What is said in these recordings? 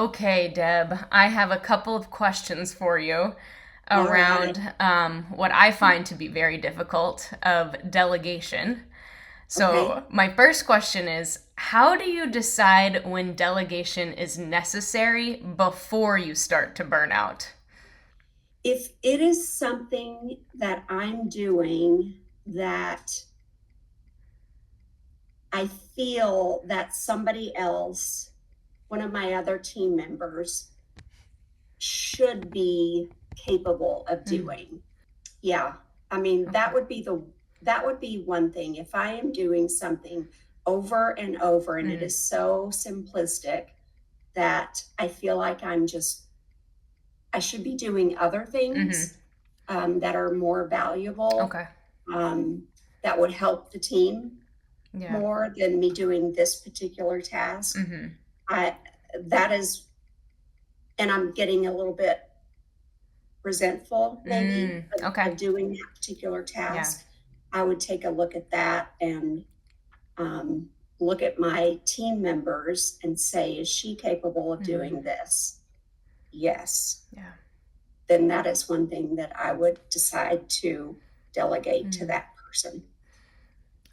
Okay, Deb, I have a couple of questions for you All right. around what I find to be very difficult of delegation. Okay. So, my first question is, how do you decide when delegation is necessary before you start to burn out? If it is something that I'm doing that I feel that somebody else, one of my other team members, should be capable of Mm, doing. Yeah. I mean, okay. that would be one thing. If I am doing something over and over and it Mm, is so simplistic that I feel like I should be doing other mm-hmm. things that are more valuable, Okay. um, that would help the team Yeah. more than me doing this particular task. Mm-hmm. I that is, and I'm getting a little bit resentful maybe Okay. of doing that particular Yeah. task. I would take a look at that and um, look at my team members and say, is she capable of Mm, doing this? Yes. yeah. Then that is one thing that I would decide to delegate to Mm. that person.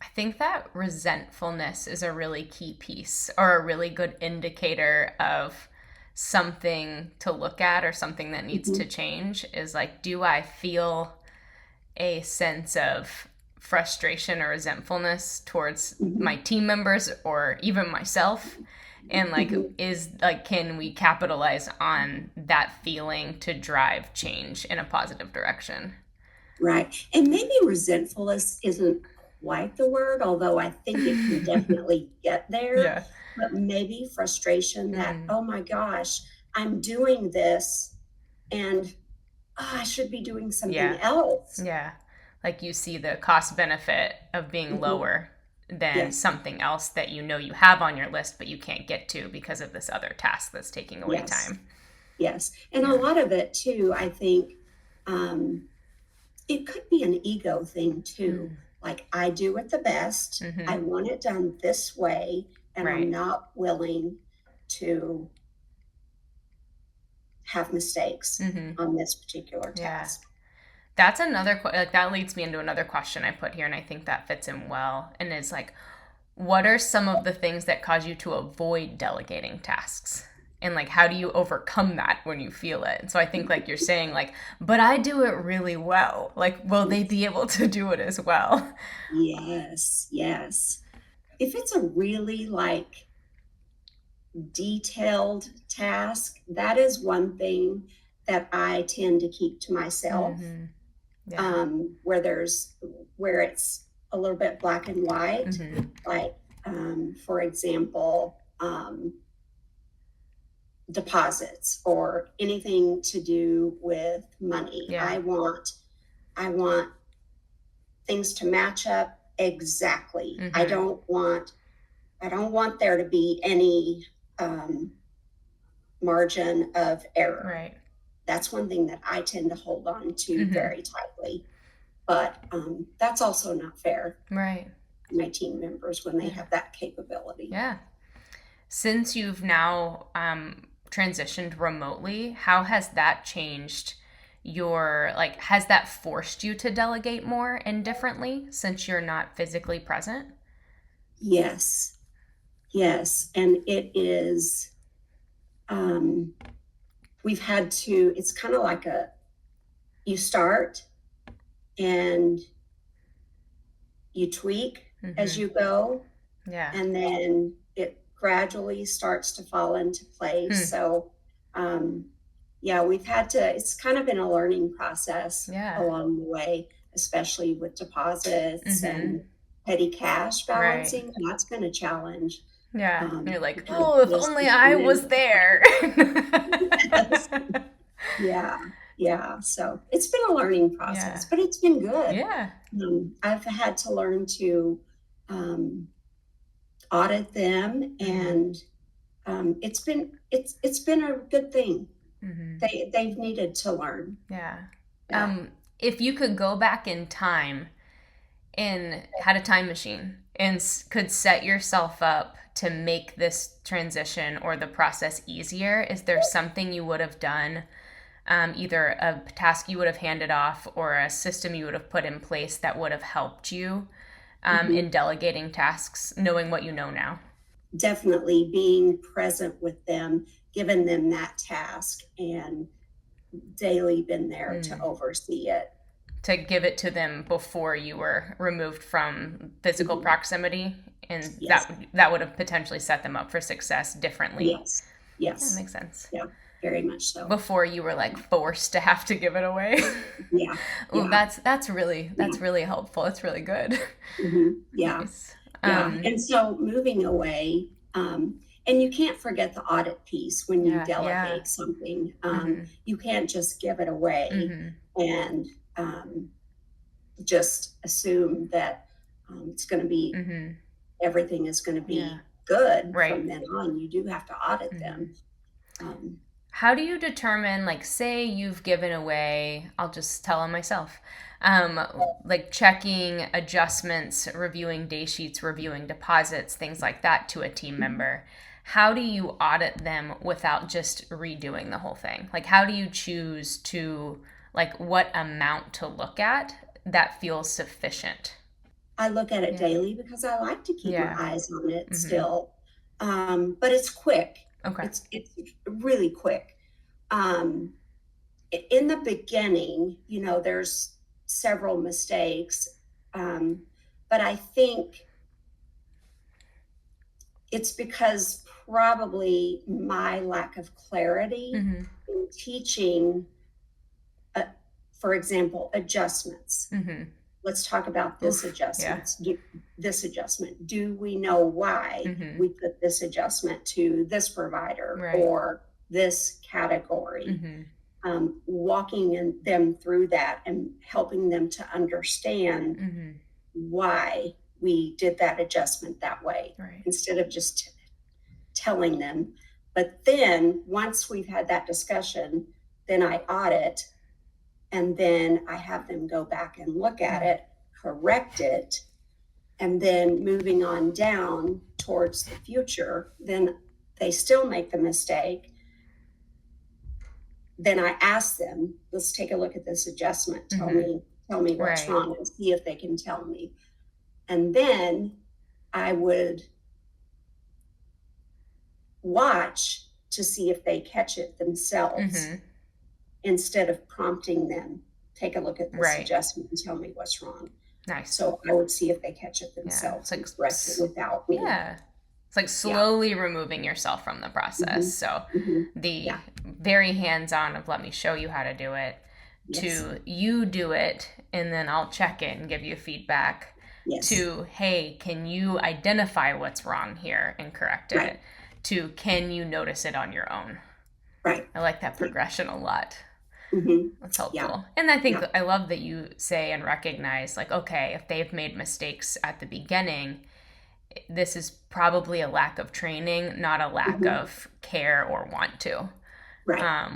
I think that resentfulness is a really key piece or a really good indicator of something to look at or something that needs to Mhm, change is like, do I feel a sense of frustration or resentfulness towards my mhm, team members or even myself? And like, mhm. can we capitalize on that feeling to drive change in a positive direction? Right. And maybe resentfulness isn't quite the word, although I think it can definitely get there. Yeah. But maybe frustration that, Mm, oh my gosh, I'm doing this and I should be doing something yeah. else. Yeah. Like you see the cost benefit of being Mhm. lower than Yes, something else that you know you have on your list, but you can't get to because of this other task that's taking away yes, time. yes. And a Yeah. lot of it too, I think, um, it could be an ego thing too. Mm, Like, I do it the best, mm-hmm. I want it done this way, and I'm Right. not willing to have mistakes Mm-hmm. on this particular Yeah. task. That's another, like, that leads me into another question I put here, and I think that fits in well. And it's like, what are some of the things that cause you to avoid delegating tasks? And like, how do you overcome that when you feel it? And so I think, like you're saying, like, but I do it really well. Like, will they Yes, be able to do it as well? yes, yes. If it's a really like detailed task, that is one thing that I tend to keep to myself. Mm-hmm. Yeah. Where where it's a little bit black and white, Mm-hmm. like for example, deposits or anything to do with money. Yeah. I want things to match up exactly. Mm-hmm. I don't want there to be any um, margin of error. Right. That's one thing that I tend to hold on to Mm-hmm. very tightly. But that's also not fair Right. to my team members when they Yeah. have that capability. Yeah. Since you've now transitioned remotely, how has that changed like, has that forced you to delegate more and differently since you're not physically present? Yes, yes. And it is, um, we've had to, it's kind of like you start and you tweak as Mm-hmm. you go, Yeah. and then it gradually starts to fall into place. Hmm. So, um, yeah, we've had to, it's kind of been a learning process Yeah. along the way, especially with deposits Mm-hmm. and petty cash Right. balancing. That's been a challenge. Yeah. And you're like, We've had oh, if bills only to I come in. was there. Yes. Yeah, yeah. So it's been a learning Yeah. process, but it's been good. Yeah. I've had to learn to um, audit them, Mm-hmm. and it's been a good thing. Mm-hmm. They've needed to learn. Yeah. Yeah. If you could go back in time and had a time machine and could set yourself up to make this transition or the process easier? Is there something you would have done, either a task you would have handed off or a system you would have put in place that would have helped you in delegating tasks, knowing what you know now? Definitely being present with them, giving them that task, and daily been there to oversee it. To give it to them before you were removed from physical proximity, and Yes. that would have potentially set them up for success differently. Yes. Yes. That makes sense. Yeah, very much so. Before you were like forced to have to give it away. Yeah. Well, Yeah. that's really helpful. It's really good. Yeah. Nice. Yeah. And so moving away, and you can't forget the audit piece when you delegate something. You can't just give it away and just assume that it's going to be, everything is going to be good from then on. You do have to audit them. How do you determine, like, say you've given away, I'll just tell on myself, like checking adjustments, reviewing day sheets, reviewing deposits, things like that to a team member. How do you audit them without just redoing the whole thing? Like, how do you choose to, like, what amount to look at that feels sufficient? I look at it daily because I like to keep my eyes on it still. But it's quick. Okay. It's really quick. In the beginning, there's several mistakes. But I think it's because probably my lack of clarity in teaching, for example, adjustments. Let's talk about this adjustment. This adjustment. Do we know why we put this adjustment to this provider or this category? Walking them through that and helping them to understand why we did that adjustment that way, instead of just telling them. But then once we've had that discussion, then I audit, and then I have them go back and look at it, correct it, and then moving on down towards the future, then they still make the mistake. Then I ask them, let's take a look at this adjustment. Tell me what's wrong, and see if they can tell me. And then I would watch to see if they catch it themselves, instead of prompting them, take a look at this adjustment and tell me what's wrong. Nice. So I would see if they catch it themselves, and correct it without me. Yeah. It's like slowly removing yourself from the process. So the very hands-on of let me show you how to do it, to you do it and then I'll check it and give you feedback, to, hey, can you identify what's wrong here and correct it, to can you notice it on your own. I like that progression a lot. That's helpful. And I think I love that you say and recognize, like, okay, if they've made mistakes at the beginning, this is probably a lack of training, not a lack of care or want to.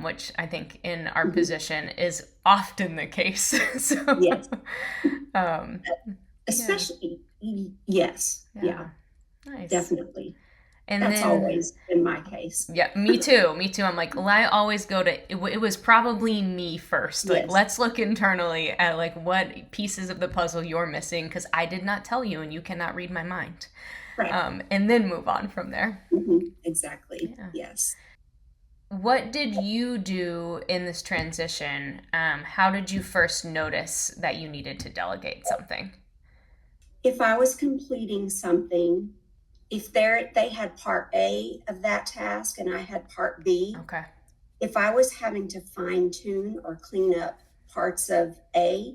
Which I think in our position is often the case. So, especially, yes. Nice. Definitely. And that's then, always been my case. Yeah, me too. I'm like, well, I always go to, it was probably me first. Like, let's look internally at like what pieces of the puzzle you're missing, because I did not tell you and you cannot read my mind. And then move on from there. Exactly. Yes. What did you do in this transition? How did you first notice that you needed to delegate something? If I was completing something, if they had part A of that task and I had part B, if I was having to fine tune or clean up parts of A,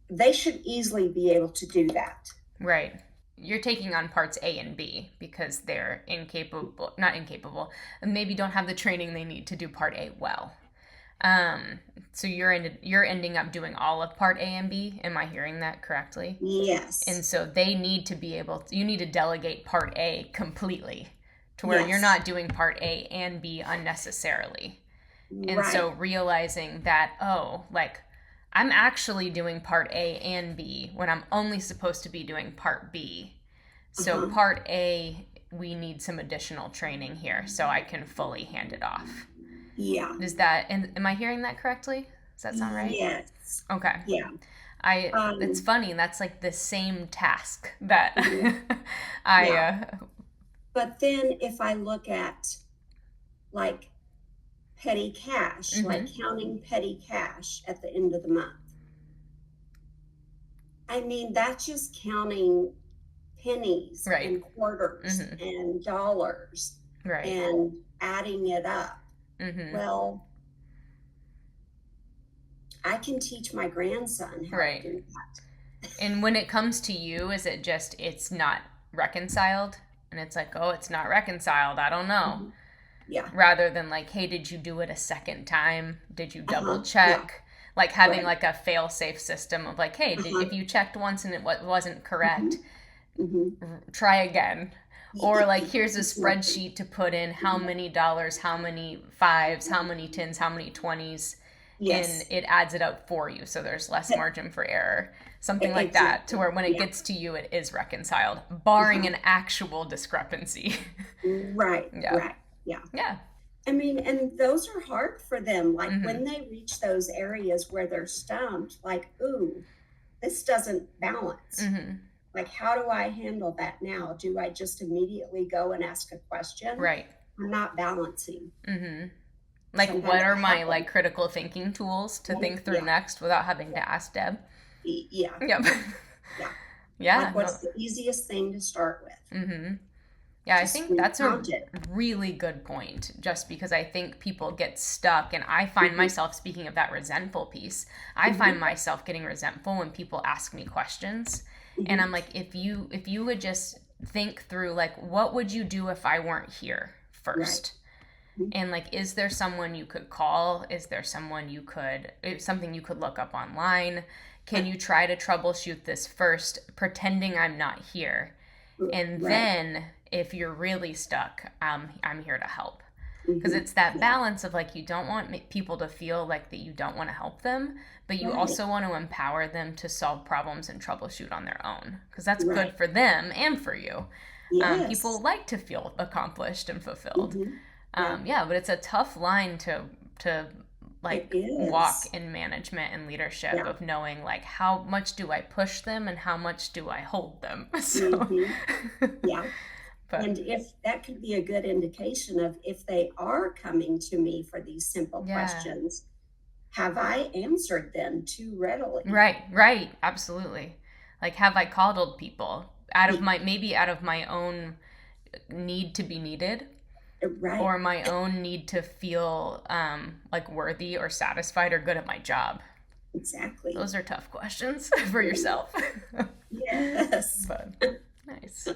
they should easily be able to do that. You're taking on parts A and B because they're not incapable, and maybe don't have the training they need to do part A well. So you're ending up doing all of part A and B. Am I hearing that correctly? Yes. And so they need to be you need to delegate part A completely to where you're not doing part A and B unnecessarily. And so realizing that, I'm actually doing part A and B when I'm only supposed to be doing part B. So part A, we need some additional training here so I can fully hand it off. Yeah. Is that, and am I hearing that correctly? Does that sound right? Yes. Okay. Yeah. It's funny, that's like the same task that But then if I look at like petty cash, like counting petty cash at the end of the month, I mean, that's just counting pennies and quarters and dollars and adding it up. Well, I can teach my grandson how to do that. And when it comes to you, is it just it's not reconciled? And it's like, oh, it's not reconciled. I don't know. Yeah. Rather than like, hey, did you do it a second time? Did you double check? Yeah. Like having like a fail-safe system of like, hey, if you checked once and it wasn't correct, try again. Or like, here's a spreadsheet to put in how many dollars, how many fives, how many tens, how many 20s. Yes. And it adds it up for you, so there's less margin for error. Something like that, to where when it gets to you, it is reconciled, barring an actual discrepancy. Right. Yeah. I mean, and those are hard for them. Like when they reach those areas where they're stumped, like, ooh, this doesn't balance. Like, how do I handle that now? Do I just immediately go and ask a question? Right. I'm not balancing. Like, sometimes what are my like critical thinking tools to think through next without having to ask Deb? Yeah. Yep. Yeah. Like, what's the easiest thing to start with? Yeah, I think that's a really good point, just because I think people get stuck, and I find myself, speaking of that resentful piece, I find myself getting resentful when people ask me questions, and I'm like, if you would just think through, like, what would you do if I weren't here first? And like, is there someone you could call? Is there someone something you could look up online? Can you try to troubleshoot this first, pretending I'm not here? And then if you're really stuck, I'm here to help. Because it's that balance of like, you don't want people to feel like that you don't want to help them, but you also want to empower them to solve problems and troubleshoot on their own. Because that's good for them and for you. Yes. People like to feel accomplished and fulfilled. But it's a tough line to like walk in management and leadership of knowing like how much do I push them and how much do I hold them. So and if that could be a good indication of if they are coming to me for these simple questions, have I answered them too readily? Right, absolutely. Like, have I coddled people out of my own need to be needed? Or my own need to feel like worthy or satisfied or good at my job. Exactly. Those are tough questions for yourself. Yes. But nice.